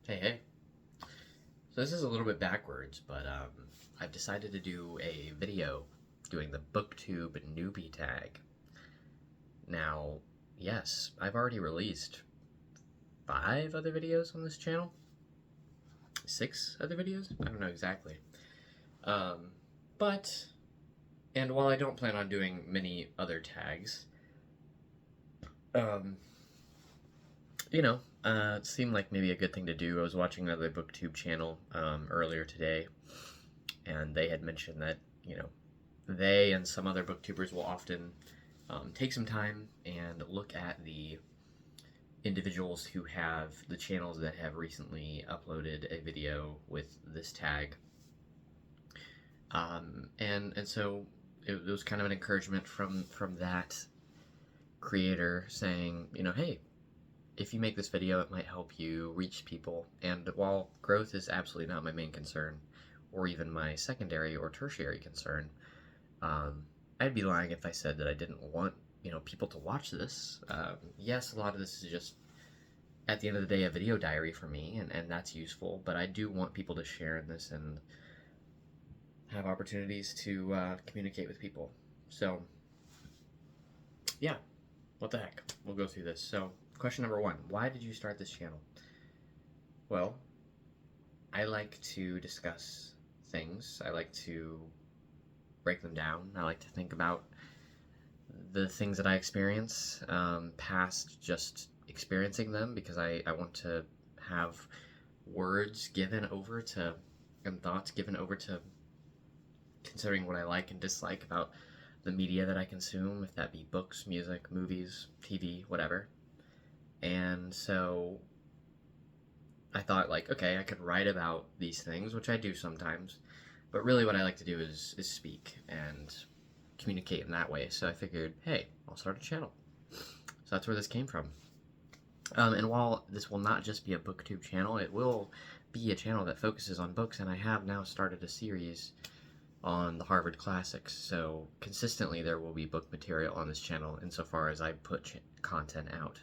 Hey. So this is a little bit backwards, but I've decided to do a video doing the BookTube Newbie Tag. Now, yes, I've already released 5 other videos on this channel. 6 other videos? I don't know exactly. And while I don't plan on doing many other tags, it seemed like maybe a good thing to do. I was watching another BookTube channel earlier today, and they had mentioned that, they and some other booktubers will often take some time and look at the individuals who have the channels that have recently uploaded a video with this tag. And so it was kind of an encouragement from that creator saying, hey, if you make this video, it might help you reach people. And while growth is absolutely not my main concern, or even my secondary or tertiary concern, I'd be lying if I said that I didn't want, people to watch this. Yes, a lot of this is just, at the end of the day, a video diary for me, and that's useful, but I do want people to share in this and have opportunities to communicate with people. So, yeah, what the heck? We'll go through this. So, question number 1, why did you start this channel? Well, I like to discuss things. I like to break them down. I like to think about the things that I experience past just experiencing them, because I want to have words given over to, and thoughts given over to considering what I like and dislike about the media that I consume, if that be books, music, movies, TV, whatever. And so I thought, like, okay, I could write about these things, which I do sometimes, but really what I like to do is speak and communicate in that way. So I figured, hey, I'll start a channel. So that's where this came from. And while this will not just be a BookTube channel, it will be a channel that focuses on books, and I have now started a series on the Harvard Classics, so consistently there will be book material on this channel insofar as I put content out.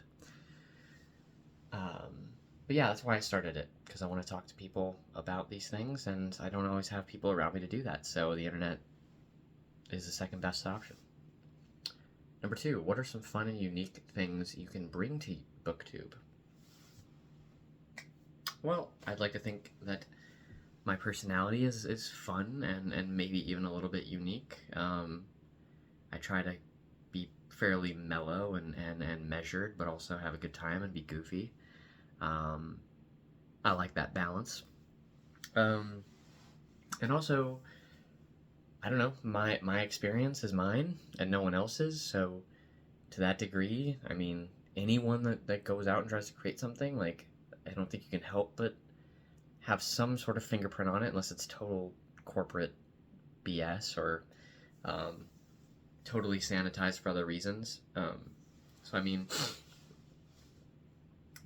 But yeah, that's why I started it, because I want to talk to people about these things, and I don't always have people around me to do that, so the internet is the second best option. Number 2, what are some fun and unique things you can bring to BookTube? Well, I'd like to think that my personality is fun and maybe even a little bit unique. I try to be fairly mellow and measured, but also have a good time and be goofy. I like that balance. And also, I don't know, my experience is mine and no one else's, so to that degree, I mean, anyone that goes out and tries to create something, like, I don't think you can help but have some sort of fingerprint on it, unless it's total corporate BS or totally sanitized for other reasons. So I mean,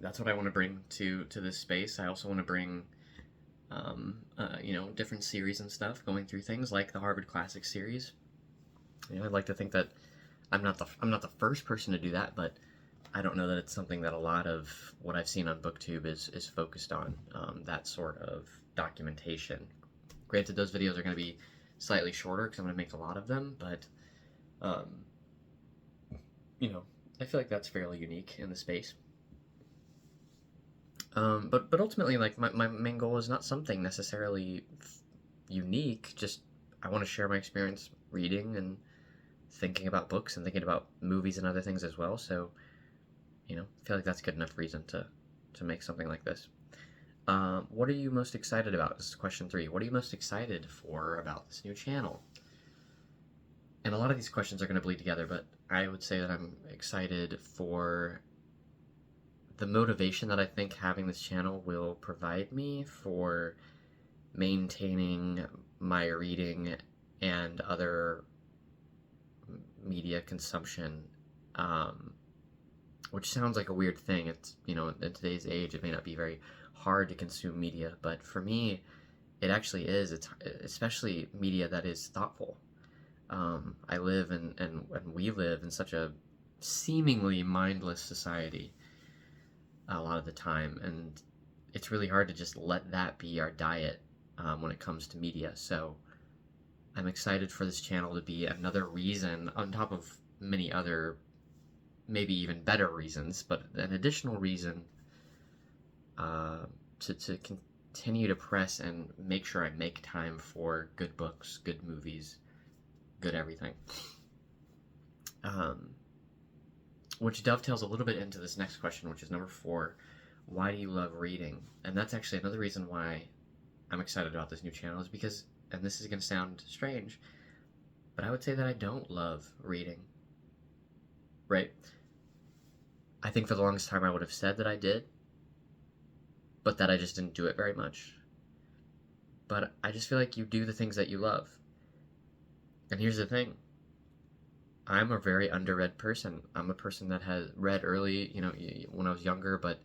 that's what I want to bring to this space. I also want to bring different series and stuff, going through things like the Harvard Classics series. I'd like to think that I'm not the first person to do that, but I don't know that it's something that a lot of what I've seen on BookTube is focused on, that sort of documentation. Granted, those videos are going to be slightly shorter because I'm going to make a lot of them, but, I feel like that's fairly unique in the space. But ultimately, like, my main goal is not something necessarily unique, just I want to share my experience reading and thinking about books and thinking about movies and other things as well, so I feel like that's good enough reason to make something like this. What are you most excited about? This is question 3. What are you most excited for about this new channel? And a lot of these questions are going to bleed together, but I would say that I'm excited for the motivation that I think having this channel will provide me for maintaining my reading and other media consumption, which sounds like a weird thing. It's, in today's age, it may not be very hard to consume media, but for me, it actually is. It's especially media that is thoughtful. I live and we live in such a seemingly mindless society a lot of the time, and it's really hard to just let that be our diet when it comes to media. So I'm excited for this channel to be another reason, on top of many other, maybe even better reasons, but an additional reason to continue to press and make sure I make time for good books, good movies, good everything. Which dovetails a little bit into this next question, which is number 4. Why do you love reading? And that's actually another reason why I'm excited about this new channel, is because, and this is going to sound strange, but I would say that I don't love reading, right? I think for the longest time I would have said that I did, but that I just didn't do it very much. But I just feel like you do the things that you love. And here's the thing. I'm a very underread person. I'm a person that has read early, when I was younger, but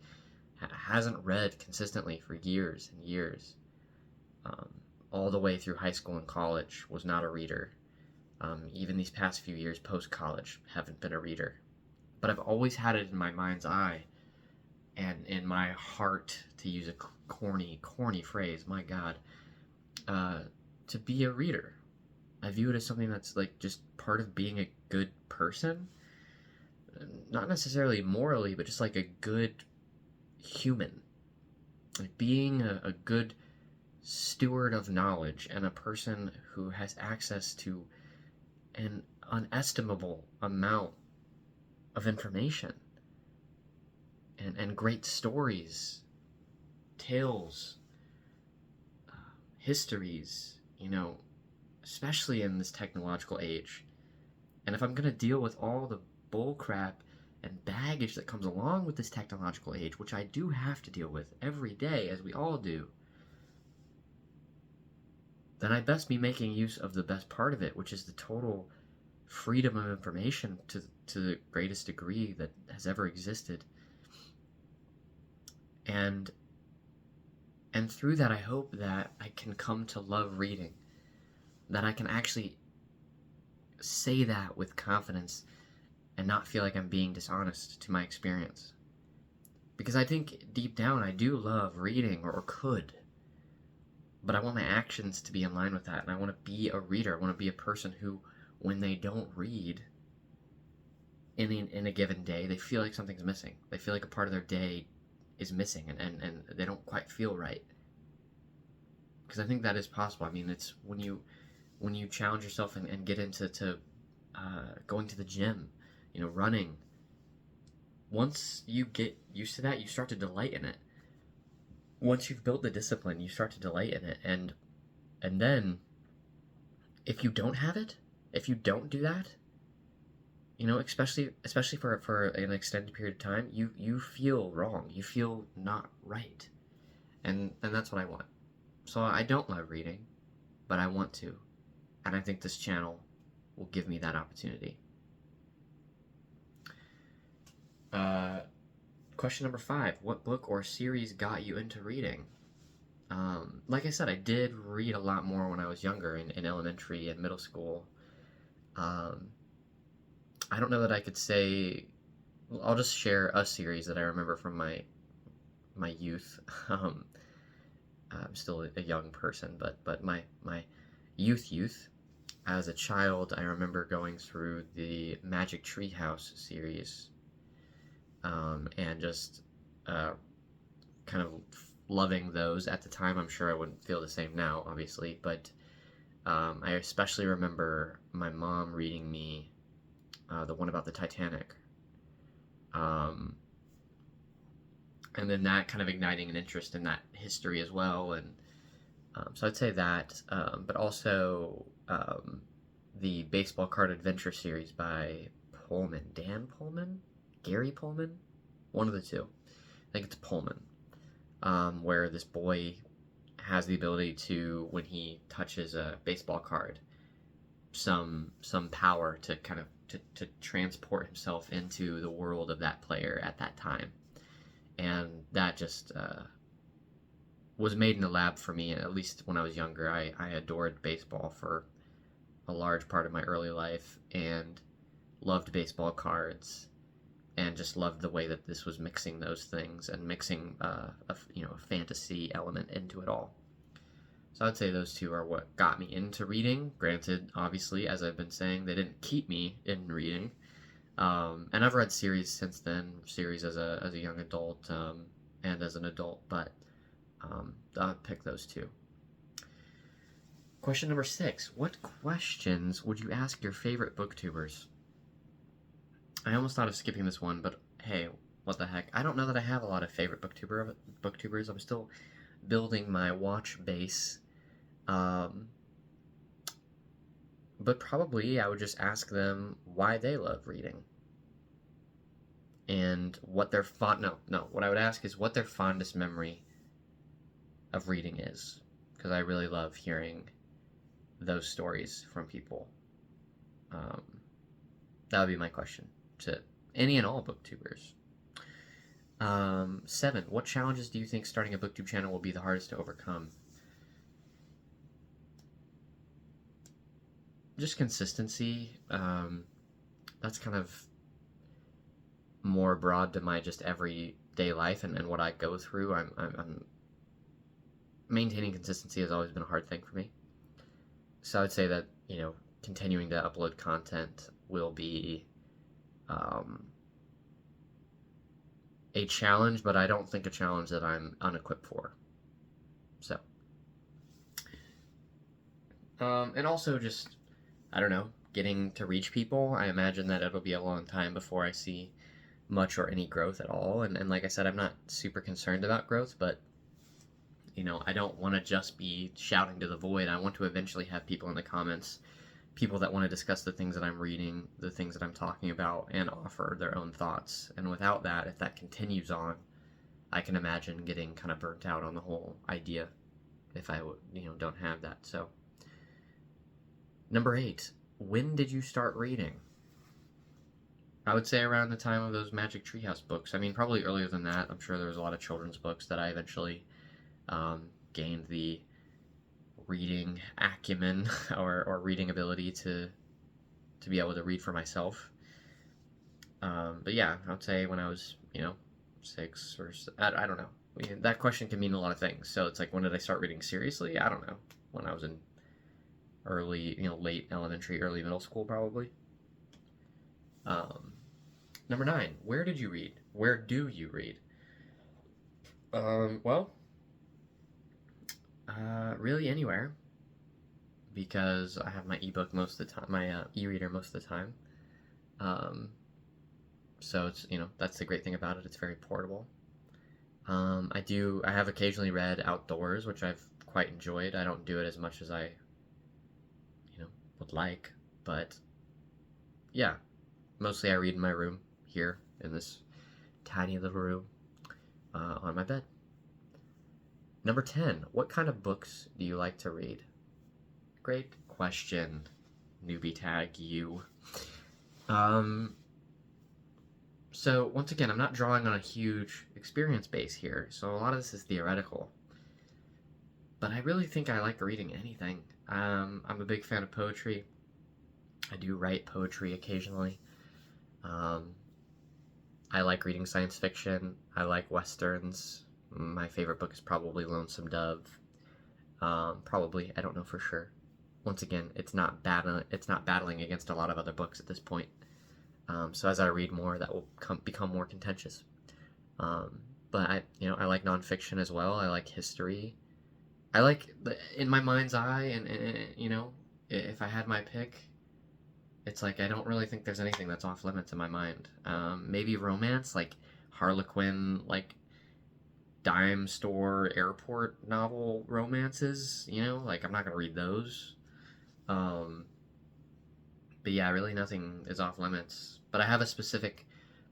hasn't read consistently for years and years. All the way through high school and college, was not a reader. Even these past few years post-college, haven't been a reader. But I've always had it in my mind's eye and in my heart, to use a corny phrase, my God, to be a reader. I view it as something that's like just part of being a good person. Not necessarily morally, but just like a good human. Like being a good steward of knowledge and a person who has access to an unestimable amount of information and great stories, tales, histories, especially in this technological age. And if I'm going to deal with all the bullcrap and baggage that comes along with this technological age, which I do have to deal with every day, as we all do, then I best be making use of the best part of it, which is the total freedom of information to the greatest degree that has ever existed. And through that, I hope that I can come to love reading, that I can actually say that with confidence and not feel like I'm being dishonest to my experience. Because I think deep down I do love reading, or could, but I want my actions to be in line with that, and I want to be a reader. I want to be a person who, when they don't read in a given day, they feel like something's missing. They feel like a part of their day is missing, and they don't quite feel right. Because I think that is possible. I mean, it's when you challenge yourself and get into going to the gym, running. Once you get used to that, you start to delight in it. Once you've built the discipline, you start to delight in it, and then if you don't have it, if you don't do that, especially for an extended period of time, you feel wrong. You feel not right, and that's what I want. So I don't love reading, but I want to, and I think this channel will give me that opportunity. Question number 5. What book or series got you into reading? Like I said, I did read a lot more when I was younger, in elementary and middle school. I don't know that I could say... I'll just share a series that I remember from my youth. I'm still a young person, but my youth, as a child, I remember going through the Magic Treehouse series, and just kind of loving those at the time. I'm sure I wouldn't feel the same now, obviously, but I especially remember my mom reading me the one about the Titanic, and then that kind of igniting an interest in that history as well. And so I'd say that, but also the baseball card adventure series by Pullman. Dan Pullman? Gary Pullman? One of the two. I think it's Pullman. Where this boy has the ability to, when he touches a baseball card, some power to kind of to transport himself into the world of that player at that time. And that just was made in the lab for me, at least when I was younger. I adored baseball for a large part of my early life, and loved baseball cards, and just loved the way that this was mixing those things and mixing a fantasy element into it all. So I'd say those two are what got me into reading. Granted, obviously, as I've been saying, they didn't keep me in reading. And I've read series since then, series as a young adult and as an adult, but I'd pick those two. Question number 6. What questions would you ask your favorite booktubers? I almost thought of skipping this one, but hey, what the heck. I don't know that I have a lot of favorite booktubers. I'm still building my watch base. But probably I would just ask them why they love reading. And what their what I would ask is what their fondest memory of reading is. Because I really love hearing those stories from people. That would be my question to any and all booktubers. 7. What challenges do you think starting a booktube channel will be the hardest to overcome? Just consistency. That's kind of more broad to my just everyday life and what I go through. I'm maintaining consistency has always been a hard thing for me. So I would say that, continuing to upload content will be a challenge, but I don't think a challenge that I'm unequipped for. So. And also just, I don't know, getting to reach people. I imagine that it'll be a long time before I see much or any growth at all. And like I said, I'm not super concerned about growth, but, I don't want to just be shouting to the void. I want to eventually have people in the comments, people that want to discuss the things that I'm reading, the things that I'm talking about, and offer their own thoughts. And without that, if that continues on, I can imagine getting kind of burnt out on the whole idea if I don't have that. So. Number 8, when did you start reading? I would say around the time of those Magic Treehouse books. I mean, probably earlier than that. I'm sure there was a lot of children's books that I eventually gained the reading acumen or reading ability to be able to read for myself. But yeah, I would say when I was, 6 or I don't know. That question can mean a lot of things. So it's like, when did I start reading seriously? I don't know. When I was in early, late elementary, early middle school, probably. Number 9, where did you read? Where do you read? Really anywhere, because I have my ebook most of the time, my e-reader most of the time. So it's, that's the great thing about it. It's very portable. I have occasionally read outdoors, which I've quite enjoyed. I don't do it as much as I would like, but yeah, mostly I read in my room here in this tiny little room on my bed. Number 10, what kind of books do you like to read? Great question, Newbie Tag, you. So once again, I'm not drawing on a huge experience base here, so a lot of this is theoretical. But I really think I like reading anything. I'm a big fan of poetry. I do write poetry occasionally. I like reading science fiction. I like westerns. My favorite book is probably Lonesome Dove. Probably, I don't know for sure. Once again, it's not battling against a lot of other books at this point. So as I read more, that will become more contentious. But I like nonfiction as well. I like history. I like, in my mind's eye, and if I had my pick, it's like I don't really think there's anything that's off limits in my mind. Maybe romance, like Harlequin, like dime store airport novel romances, like I'm not gonna read those. But yeah, really nothing is off limits. But I have a specific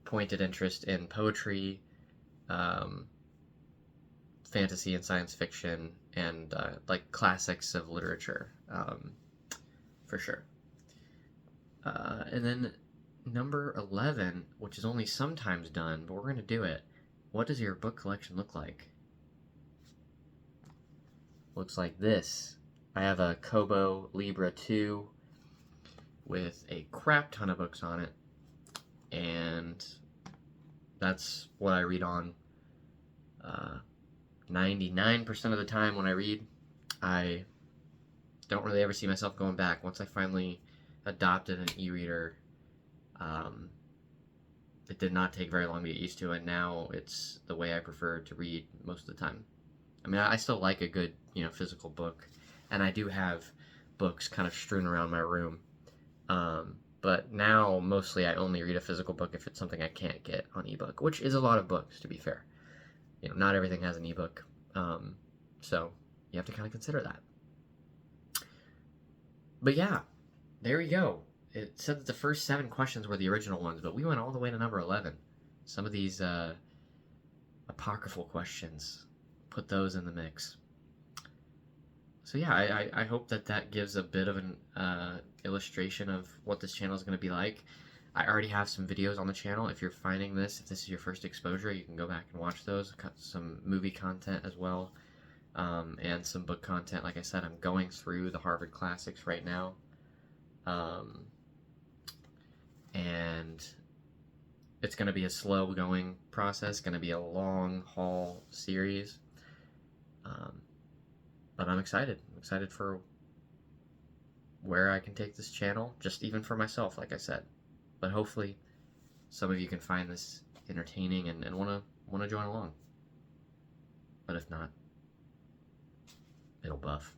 pointed interest in poetry, fantasy and science fiction, and like classics of literature, for sure. And then number 11, which is only sometimes done, but we're going to do it. What does your book collection look like? Looks like this. I have a Kobo Libra 2 with a crap ton of books on it, and That's what I read on. 99% of the time when I read, I don't really ever see myself going back. Once I finally adopted an e-reader, it did not take very long to get used to, and now it's the way I prefer to read most of the time. I mean, I still like a good, physical book, and I do have books kind of strewn around my room. But now, mostly, I only read a physical book if it's something I can't get on ebook, which is a lot of books, to be fair. Not everything has an ebook, so you have to kind of consider that. But yeah, there we go. It said that the first 7 questions were the original ones, but we went all the way to number 11. Some of these apocryphal questions, put those in the mix. So yeah, I hope that gives a bit of an illustration of what this channel is going to be like. I already have some videos on the channel. If you're finding this, if this is your first exposure, you can go back and watch those. Some movie content as well, and some book content. Like I said, I'm going through the Harvard Classics right now. And it's going to be a slow going process, going to be a long haul series. But I'm excited. I'm excited for where I can take this channel, just even for myself, like I said. But hopefully some of you can find this entertaining and want to join along. But if not, it'll buff.